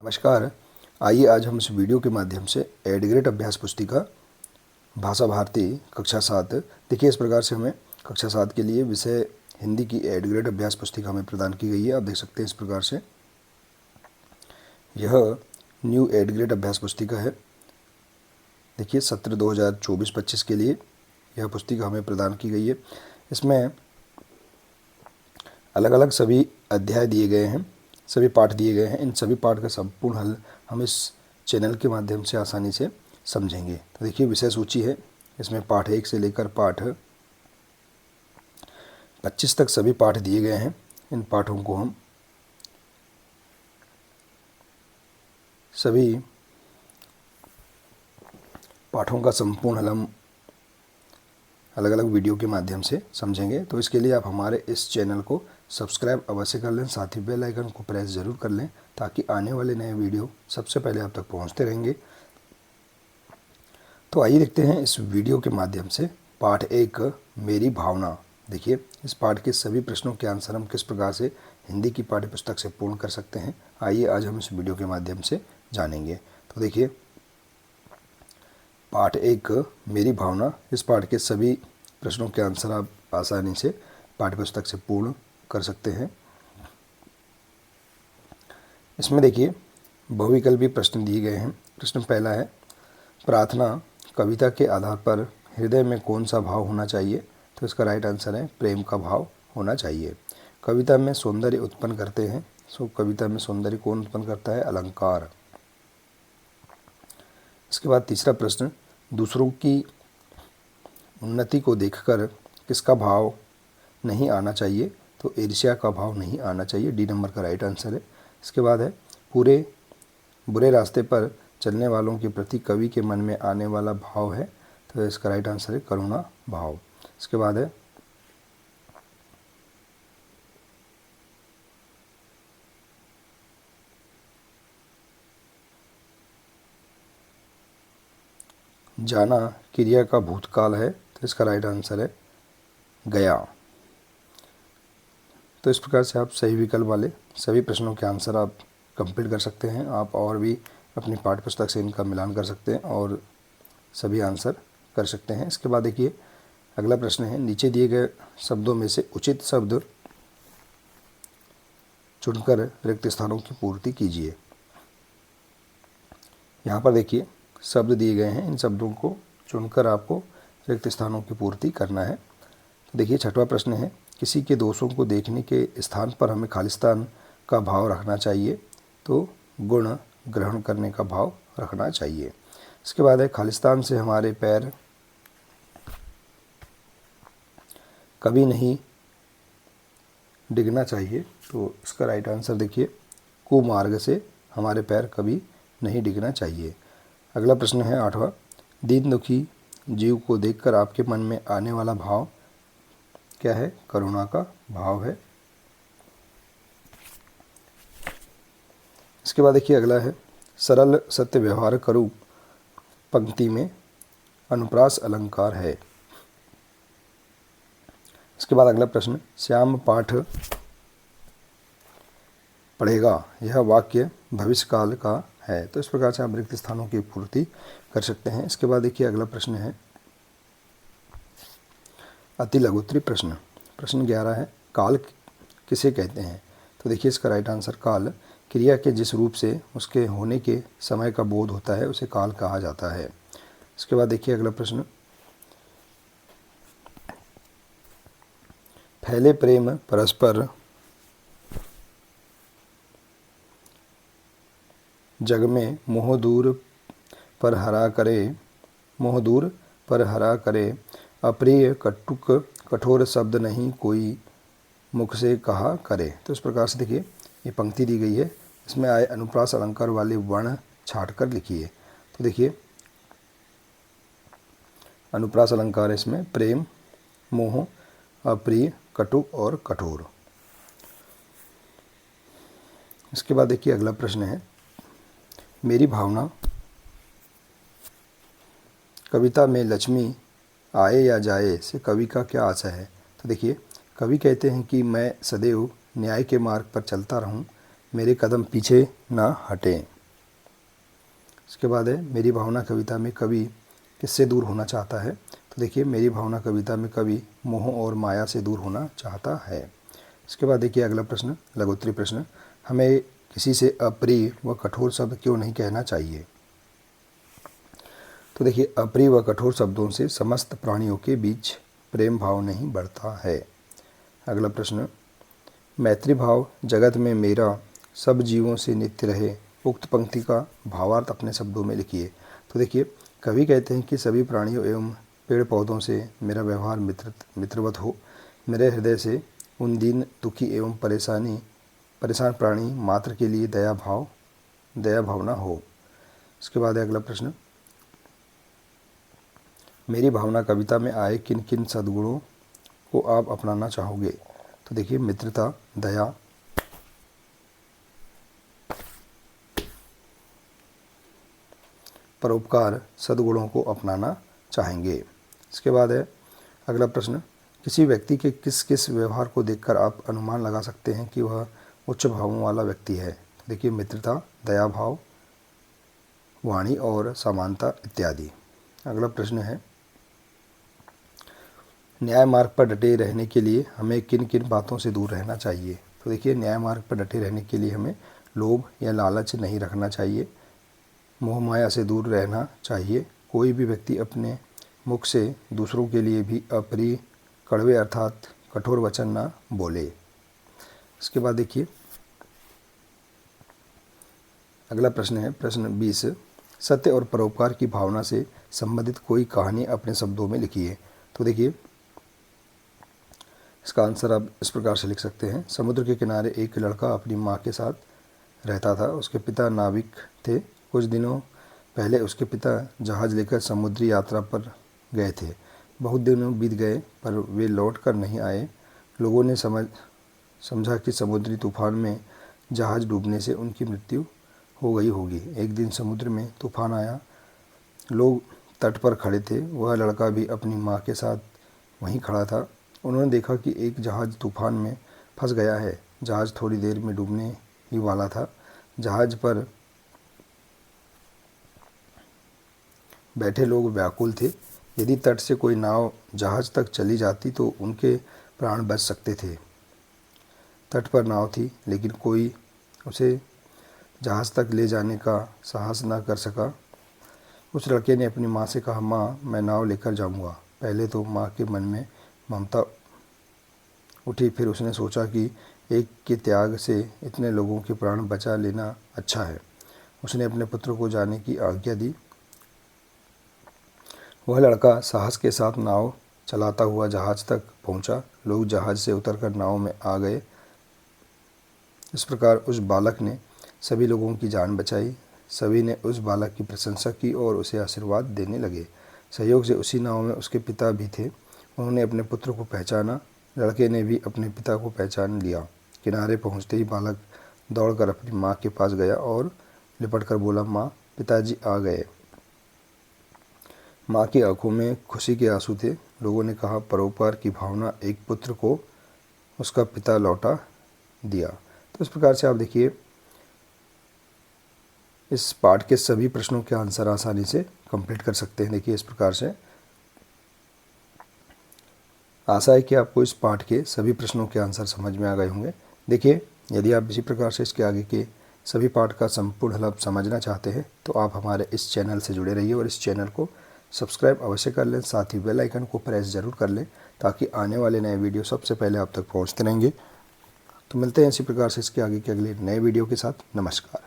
नमस्कार। आइए आज हम इस वीडियो के माध्यम से एड ग्रेड अभ्यास पुस्तिका भाषा भारती कक्षा 7 देखिए, इस प्रकार से हमें कक्षा 7 के लिए विषय हिंदी की एड ग्रेड अभ्यास पुस्तिका हमें प्रदान की गई है। आप देख सकते हैं इस प्रकार से यह न्यू एड ग्रेड अभ्यास पुस्तिका है। देखिए, सत्र 2024-25 के लिए यह पुस्तिका हमें प्रदान की गई है। इसमें अलग अलग सभी अध्याय दिए गए हैं, सभी पाठ दिए गए हैं। इन सभी पाठ का संपूर्ण हल हम इस चैनल के माध्यम से आसानी से समझेंगे। तो देखिए, विषय सूची है, इसमें पाठ 1 से लेकर पाठ 25 तक सभी पाठ दिए गए हैं। इन पाठों को हम सभी पाठों का संपूर्ण हल हम अलग अलग वीडियो के माध्यम से समझेंगे। तो इसके लिए आप हमारे इस चैनल को सब्सक्राइब अवश्य कर लें, साथ ही बेल आइकन को प्रेस ज़रूर कर लें ताकि आने वाले नए वीडियो सबसे पहले आप तक पहुंचते रहेंगे। तो आइए देखते हैं इस वीडियो के माध्यम से पाठ 1 मेरी भावना। देखिए, इस पाठ के सभी प्रश्नों के आंसर हम किस प्रकार से हिंदी की पाठ्य पुस्तक से पूर्ण कर सकते हैं, आइए आज हम इस वीडियो के माध्यम से जानेंगे। तो देखिए, पाठ 1 मेरी भावना, इस पाठ के सभी प्रश्नों के आंसर आप आसानी से पाठ्यपुस्तक से पूर्ण कर सकते हैं। इसमें देखिए, बहुविकल्पी प्रश्न दिए गए हैं। प्रश्न पहला है, प्रार्थना कविता के आधार पर हृदय में कौन सा भाव होना चाहिए? तो इसका राइट आंसर है प्रेम का भाव होना चाहिए। कविता में सौंदर्य उत्पन्न करते हैं, सो कविता में सौंदर्य कौन उत्पन्न करता है? अलंकार। इसके बाद तीसरा प्रश्न, दूसरों की उन्नति को देखकर किसका भाव नहीं आना चाहिए? तो ईर्ष्या का भाव नहीं आना चाहिए। डी नंबर का राइट आंसर है। इसके बाद है, पूरे बुरे रास्ते पर चलने वालों के प्रति कवि के मन में आने वाला भाव है, तो इसका राइट आंसर है करुणा भाव। इसके बाद है, जाना क्रिया का भूतकाल है, तो इसका राइट आंसर है गया। तो इस प्रकार से आप सही विकल्प वाले सभी प्रश्नों के आंसर आप कंप्लीट कर सकते हैं। आप और भी अपनी पाठ्य पुस्तक से इनका मिलान कर सकते हैं और सभी आंसर कर सकते हैं। इसके बाद देखिए, अगला प्रश्न है, नीचे दिए गए शब्दों में से उचित शब्द चुनकर रिक्त स्थानों की पूर्ति कीजिए। यहाँ पर देखिए, शब्द दिए गए हैं, इन शब्दों को चुनकर आपको रिक्त स्थानों की पूर्ति करना है। तो देखिए, छठवां प्रश्न है, किसी के दोषों को देखने के स्थान पर हमें खालिस्तान का भाव रखना चाहिए, तो गुण ग्रहण करने का भाव रखना चाहिए। इसके बाद है, खालिस्तान से हमारे पैर कभी नहीं डिगना चाहिए, तो इसका राइट आंसर देखिए, कुमार्ग से हमारे पैर कभी नहीं डिगना चाहिए। अगला प्रश्न है आठवां, दीन दुखी जीव को देखकर आपके मन में आने वाला भाव क्या है? करुणा का भाव है। इसके बाद देखिए, अगला है, सरल सत्य व्यवहार करूं पंक्ति में अनुप्रास अलंकार है। इसके बाद अगला प्रश्न, श्याम पाठ पढ़ेगा, यह वाक्य भविष्य काल का है, तो इस प्रकार से आप रिक्त स्थानों की पूर्ति कर सकते हैं। इसके बाद देखिए, अगला प्रश्न है अति लघुत्तरी प्रश्न। प्रश्न 11 है, काल किसे कहते हैं? तो देखिए, इसका राइट आंसर, काल क्रिया के जिस रूप से उसके होने के समय का बोध होता है उसे काल कहा जाता है। इसके बाद देखिए, अगला प्रश्न, फैले प्रेम परस्पर जग में मोह दूर पर हरा करे, मोह दूर पर हरा करे, अप्रिय कटुक कठोर शब्द नहीं कोई मुख से कहा करे। तो इस प्रकार से देखिए, ये पंक्ति दी गई है, इसमें आए अनुप्रास अलंकार वाले वर्ण छाट कर लिखिए। तो देखिए, अनुप्रास अलंकार इसमें प्रेम, मोह, अप्रिय, कटुक और कठोर। इसके बाद देखिए, अगला प्रश्न है, मेरी भावना कविता में लक्ष्मी आए या जाए से कवि का क्या आशय है? तो देखिए, कवि कहते हैं कि मैं सदैव न्याय के मार्ग पर चलता रहूं, मेरे कदम पीछे ना हटें। इसके बाद है मेरी भावना कविता में कवि किससे दूर होना चाहता है। तो देखिए मेरी भावना कविता में कवि मोह और माया से दूर होना चाहता है। इसके बाद देखिए अगला प्रश्न, लघुत्तरी प्रश्न, हमें किसी से अप्रिय व कठोर शब्द क्यों नहीं कहना चाहिए। तो देखिए अप्रिय व कठोर शब्दों से समस्त प्राणियों के बीच प्रेम भाव नहीं बढ़ता है। अगला प्रश्न, मैत्री भाव जगत में मेरा सब जीवों से नित्य रहे, उक्त पंक्ति का भावार्थ अपने शब्दों में लिखिए। तो देखिए कवि कहते हैं कि सभी प्राणियों एवं पेड़ पौधों से मेरा व्यवहार मित्रवत हो, मेरे हृदय से उन दीन दुखी एवं परेशान प्राणी मात्र के लिए दया भावना हो। इसके बाद अगला प्रश्न, मेरी भावना कविता में आए किन किन सद्गुणों को आप अपनाना चाहोगे। तो देखिए मित्रता, दया, परोपकार सद्गुणों को अपनाना चाहेंगे। इसके बाद है अगला प्रश्न, किसी व्यक्ति के किस किस व्यवहार को देखकर आप अनुमान लगा सकते हैं कि वह उच्च भावों वाला व्यक्ति है। तो देखिए मित्रता, दया भाव, वाणी और समानता इत्यादि। अगला प्रश्न है, न्याय मार्ग पर डटे रहने के लिए हमें किन किन बातों से दूर रहना चाहिए। तो देखिए न्याय मार्ग पर डटे रहने के लिए हमें लोभ या लालच नहीं रखना चाहिए, मोह माया से दूर रहना चाहिए। कोई भी व्यक्ति अपने मुख से दूसरों के लिए भी अप्रिय, कड़वे अर्थात कठोर वचन ना बोले। इसके बाद देखिए अगला प्रश्न है प्रश्न 20, सत्य और परोपकार की भावना से संबंधित कोई कहानी अपने शब्दों में लिखिए। तो देखिए इसका आंसर आप इस प्रकार से लिख सकते हैं, समुद्र के किनारे एक लड़का अपनी माँ के साथ रहता था। उसके पिता नाविक थे। कुछ दिनों पहले उसके पिता जहाज़ लेकर समुद्री यात्रा पर गए थे। बहुत दिनों बीत गए पर वे लौट कर नहीं आए। लोगों ने समझा कि समुद्री तूफान में जहाज़ डूबने से उनकी मृत्यु हो गई होगी। एक दिन समुद्र में तूफान आया, लोग तट पर खड़े थे, वह लड़का भी अपनी माँ के साथ वहीं खड़ा था। उन्होंने देखा कि एक जहाज़ तूफान में फंस गया है। जहाज़ थोड़ी देर में डूबने ही वाला था। जहाज़ पर बैठे लोग व्याकुल थे। यदि तट से कोई नाव जहाज़ तक चली जाती तो उनके प्राण बच सकते थे। तट पर नाव थी लेकिन कोई उसे जहाज़ तक ले जाने का साहस न कर सका। उस लड़के ने अपनी माँ से कहा, माँ मैं नाव लेकर जाऊँगा। पहले तो माँ के मन में ममता उठी, फिर उसने सोचा कि एक के त्याग से इतने लोगों के प्राण बचा लेना अच्छा है। उसने अपने पुत्र को जाने की आज्ञा दी। वह लड़का साहस के साथ नाव चलाता हुआ जहाज़ तक पहुंचा। लोग जहाज़ से उतरकर नाव में आ गए। इस प्रकार उस बालक ने सभी लोगों की जान बचाई। सभी ने उस बालक की प्रशंसा की और उसे आशीर्वाद देने लगे। सहयोग से उसी नाव में उसके पिता भी थे। उन्होंने अपने पुत्र को पहचाना। लड़के ने भी अपने पिता को पहचान लिया। किनारे पहुंचते ही बालक दौड़कर अपनी माँ के पास गया और लिपटकर बोला, माँ पिताजी आ गए। माँ की आंखों में खुशी के आंसू थे। लोगों ने कहा, परोपकार की भावना एक पुत्र को उसका पिता लौटा दिया। तो इस प्रकार से आप देखिए इस पाठ के सभी प्रश्नों के आंसर आसानी से कंप्लीट कर सकते हैं। देखिए इस प्रकार से आशा है कि आपको इस पाठ के सभी प्रश्नों के आंसर समझ में आ गए होंगे। देखिए यदि आप इसी प्रकार से इसके आगे के सभी पाठ का संपूर्ण लाभ समझना चाहते हैं तो आप हमारे इस चैनल से जुड़े रहिए और इस चैनल को सब्सक्राइब अवश्य कर लें। साथ ही बेल आइकन को प्रेस ज़रूर कर लें ताकि आने वाले नए वीडियो सबसे पहले आप तक पहुंचते रहेंगे। तो मिलते हैं इसी प्रकार से इसके आगे के अगले नए वीडियो के साथ। नमस्कार।